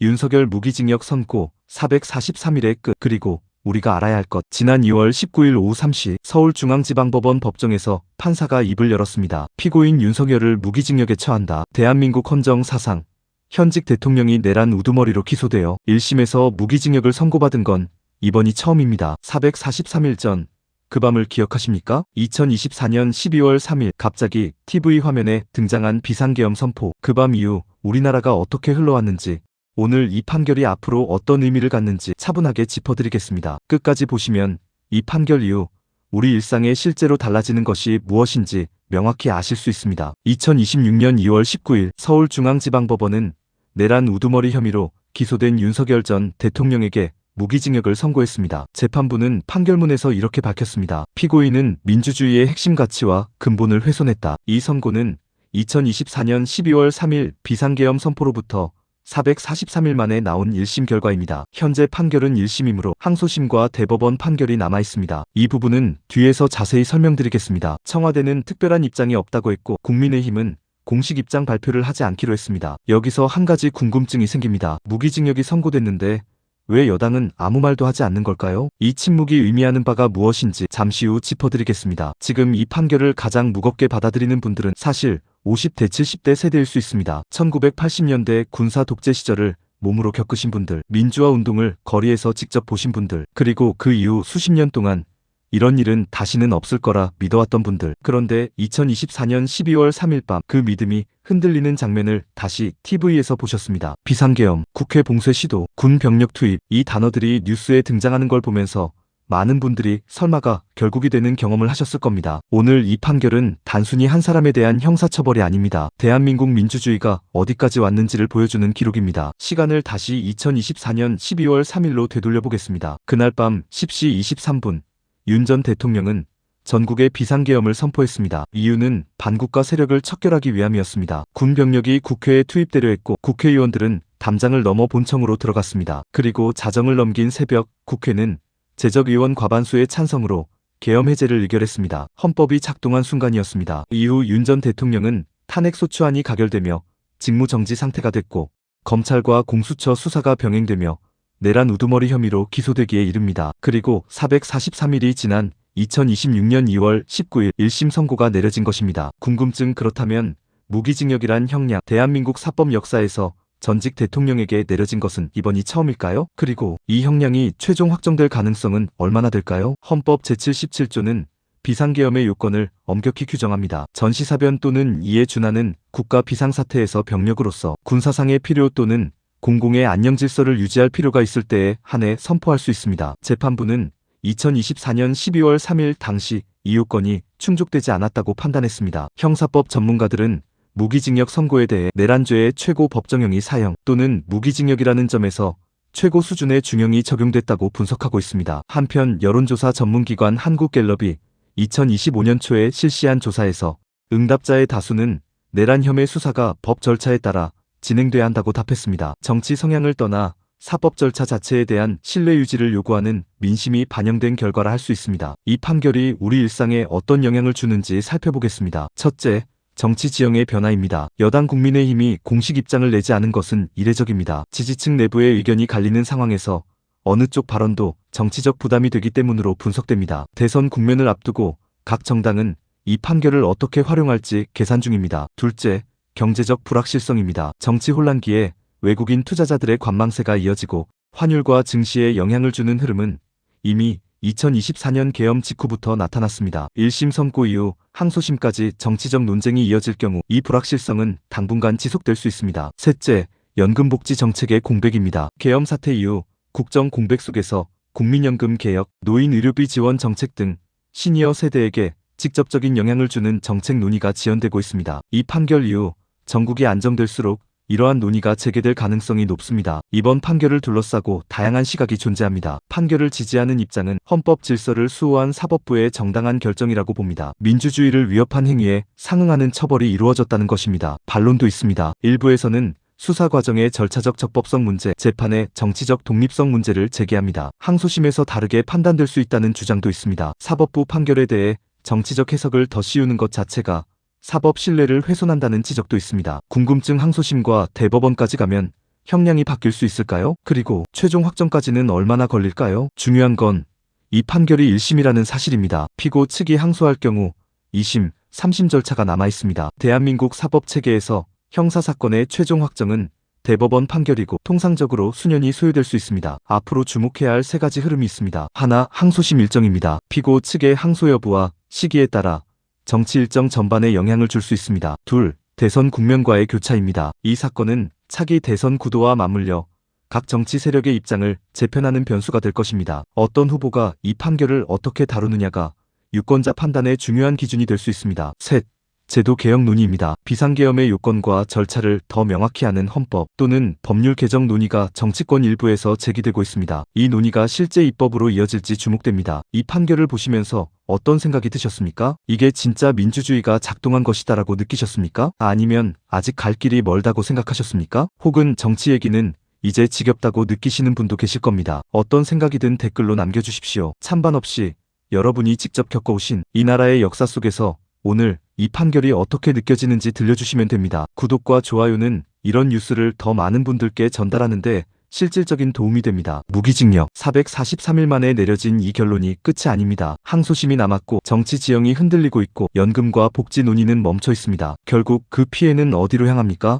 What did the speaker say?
윤석열 무기징역 선고 443일의 끝. 그리고 우리가 알아야 할 것. 지난 2월 19일 오후 3시 서울중앙지방법원 법정에서 판사가 입을 열었습니다. 피고인 윤석열을 무기징역에 처한다. 대한민국 헌정 사상 현직 대통령이 내란 우두머리로 기소되어 1심에서 무기징역을 선고받은 건 이번이 처음입니다. 443일 전 그 밤을 기억하십니까? 2024년 12월 3일 갑자기 TV 화면에 등장한 비상계엄 선포. 그 밤 이후 우리나라가 어떻게 흘러왔는지, 오늘 이 판결이 앞으로 어떤 의미를 갖는지 차분하게 짚어드리겠습니다. 끝까지 보시면 이 판결 이후 우리 일상에 실제로 달라지는 것이 무엇인지 명확히 아실 수 있습니다. 2026년 2월 19일 서울중앙지방법원은 내란 우두머리 혐의로 기소된 윤석열 전 대통령에게 무기징역을 선고했습니다. 재판부는 판결문에서 이렇게 밝혔습니다. 피고인은 민주주의의 핵심 가치와 근본을 훼손했다. 이 선고는 2024년 12월 3일 비상계엄 선포로부터 443일 만에 나온 1심 결과입니다. 현재 판결은 1심이므로 항소심과 대법원 판결이 남아있습니다. 이 부분은 뒤에서 자세히 설명드리겠습니다. 청와대는 특별한 입장이 없다고 했고 국민의힘은 공식 입장 발표를 하지 않기로 했습니다. 여기서 한 가지 궁금증이 생깁니다. 무기징역이 선고됐는데 왜 여당은 아무 말도 하지 않는 걸까요? 이 침묵이 의미하는 바가 무엇인지 잠시 후 짚어드리겠습니다. 지금 이 판결을 가장 무겁게 받아들이는 분들은 사실 50대 70대 세대일 수 있습니다. 1980년대 군사 독재 시절을 몸으로 겪으신 분들, 민주화 운동을 거리에서 직접 보신 분들, 그리고 그 이후 수십 년 동안 이런 일은 다시는 없을 거라 믿어왔던 분들. 그런데 2024년 12월 3일 밤 그 믿음이 흔들리는 장면을 다시 TV에서 보셨습니다. 비상계엄, 국회 봉쇄 시도, 군 병력 투입, 이 단어들이 뉴스에 등장하는 걸 보면서 많은 분들이 설마가 결국이 되는 경험을 하셨을 겁니다. 오늘 이 판결은 단순히 한 사람에 대한 형사처벌이 아닙니다. 대한민국 민주주의가 어디까지 왔는지를 보여주는 기록입니다. 시간을 다시 2024년 12월 3일로 되돌려 보겠습니다. 그날 밤 10시 23분 윤 전 대통령은 전국에 비상계엄을 선포했습니다. 이유는 반국가 세력을 척결하기 위함이었습니다. 군 병력이 국회에 투입되려 했고 국회의원들은 담장을 넘어 본청으로 들어갔습니다. 그리고 자정을 넘긴 새벽 국회는 재적의원 과반수의 찬성으로 계엄 해제를 의결했습니다. 헌법이 작동한 순간이었습니다. 이후 윤 전 대통령은 탄핵소추안이 가결되며 직무정지 상태가 됐고 검찰과 공수처 수사가 병행되며 내란 우두머리 혐의로 기소되기에 이릅니다. 그리고 443일이 지난 2026년 2월 19일 1심 선고가 내려진 것입니다. 궁금증. 그렇다면 무기징역이란 형량, 대한민국 사법 역사에서 전직 대통령에게 내려진 것은 이번이 처음일까요? 그리고 이 형량이 최종 확정될 가능성은 얼마나 될까요? 헌법 제77조는 비상계엄의 요건을 엄격히 규정합니다. 전시사변 또는 이에 준하는 국가 비상사태에서 병력으로서 군사상의 필요 또는 공공의 안녕질서를 유지할 필요가 있을 때에 한해 선포할 수 있습니다. 재판부는 2024년 12월 3일 당시 이 요건이 충족되지 않았다고 판단했습니다. 형사법 전문가들은 무기징역 선고에 대해 내란죄의 최고 법정형이 사형 또는 무기징역이라는 점에서 최고 수준의 중형이 적용됐다고 분석하고 있습니다. 한편 여론조사 전문기관 한국갤럽이 2025년 초에 실시한 조사에서 응답자의 다수는 내란 혐의 수사가 법 절차에 따라 진행돼야 한다고 답했습니다. 정치 성향을 떠나 사법 절차 자체에 대한 신뢰 유지를 요구하는 민심이 반영된 결과라 할 수 있습니다. 이 판결이 우리 일상에 어떤 영향을 주는지 살펴보겠습니다. 첫째, 정치 지형의 변화입니다. 여당 국민의힘이 공식 입장을 내지 않은 것은 이례적입니다. 지지층 내부의 의견이 갈리는 상황에서 어느 쪽 발언도 정치적 부담이 되기 때문으로 분석됩니다. 대선 국면을 앞두고 각 정당은 이 판결을 어떻게 활용할지 계산 중입니다. 둘째, 경제적 불확실성입니다. 정치 혼란기에 외국인 투자자들의 관망세가 이어지고 환율과 증시에 영향을 주는 흐름은 이미 2024년 계엄 직후부터 나타났습니다. 1심 선고 이후 항소심까지 정치적 논쟁이 이어질 경우 이 불확실성은 당분간 지속될 수 있습니다. 셋째, 연금복지 정책의 공백입니다. 계엄 사태 이후 국정 공백 속에서 국민연금 개혁, 노인 의료비 지원 정책 등 시니어 세대에게 직접적인 영향을 주는 정책 논의가 지연되고 있습니다. 이 판결 이후 전국이 안정될수록 이러한 논의가 재개될 가능성이 높습니다. 이번 판결을 둘러싸고 다양한 시각이 존재합니다. 판결을 지지하는 입장은 헌법 질서를 수호한 사법부의 정당한 결정이라고 봅니다. 민주주의를 위협한 행위에 상응하는 처벌이 이루어졌다는 것입니다. 반론도 있습니다. 일부에서는 수사 과정의 절차적 적법성 문제, 재판의 정치적 독립성 문제를 제기합니다. 항소심에서 다르게 판단될 수 있다는 주장도 있습니다. 사법부 판결에 대해 정치적 해석을 더 씌우는 것 자체가 사법 신뢰를 훼손한다는 지적도 있습니다. 궁금증. 항소심과 대법원까지 가면 형량이 바뀔 수 있을까요? 그리고 최종 확정까지는 얼마나 걸릴까요? 중요한 건 이 판결이 1심이라는 사실입니다. 피고 측이 항소할 경우 2심, 3심 절차가 남아 있습니다. 대한민국 사법체계에서 형사사건의 최종 확정은 대법원 판결이고 통상적으로 수년이 소요될 수 있습니다. 앞으로 주목해야 할 세 가지 흐름이 있습니다. 하나, 항소심 일정입니다. 피고 측의 항소 여부와 시기에 따라 정치 일정 전반에 영향을 줄 수 있습니다. 둘, 대선 국면과의 교차입니다. 이 사건은 차기 대선 구도와 맞물려 각 정치 세력의 입장을 재편하는 변수가 될 것입니다. 어떤 후보가 이 판결을 어떻게 다루느냐가 유권자 판단의 중요한 기준이 될 수 있습니다. 셋, 제도 개혁 논의입니다. 비상계엄의 요건과 절차를 더 명확히 하는 헌법 또는 법률 개정 논의가 정치권 일부에서 제기되고 있습니다. 이 논의가 실제 입법으로 이어질지 주목됩니다. 이 판결을 보시면서 어떤 생각이 드셨습니까? 이게 진짜 민주주의가 작동한 것이다라고 느끼셨습니까? 아니면 아직 갈 길이 멀다고 생각하셨습니까? 혹은 정치 얘기는 이제 지겹다고 느끼시는 분도 계실 겁니다. 어떤 생각이든 댓글로 남겨주십시오. 찬반 없이 여러분이 직접 겪어오신 이 나라의 역사 속에서 오늘 이 판결이 어떻게 느껴지는지 들려주시면 됩니다. 구독과 좋아요는 이런 뉴스를 더 많은 분들께 전달하는데 실질적인 도움이 됩니다. 무기징역 443일 만에 내려진 이 결론이 끝이 아닙니다. 항소심이 남았고 정치 지형이 흔들리고 있고 연금과 복지 논의는 멈춰 있습니다. 결국 그 피해는 어디로 향합니까?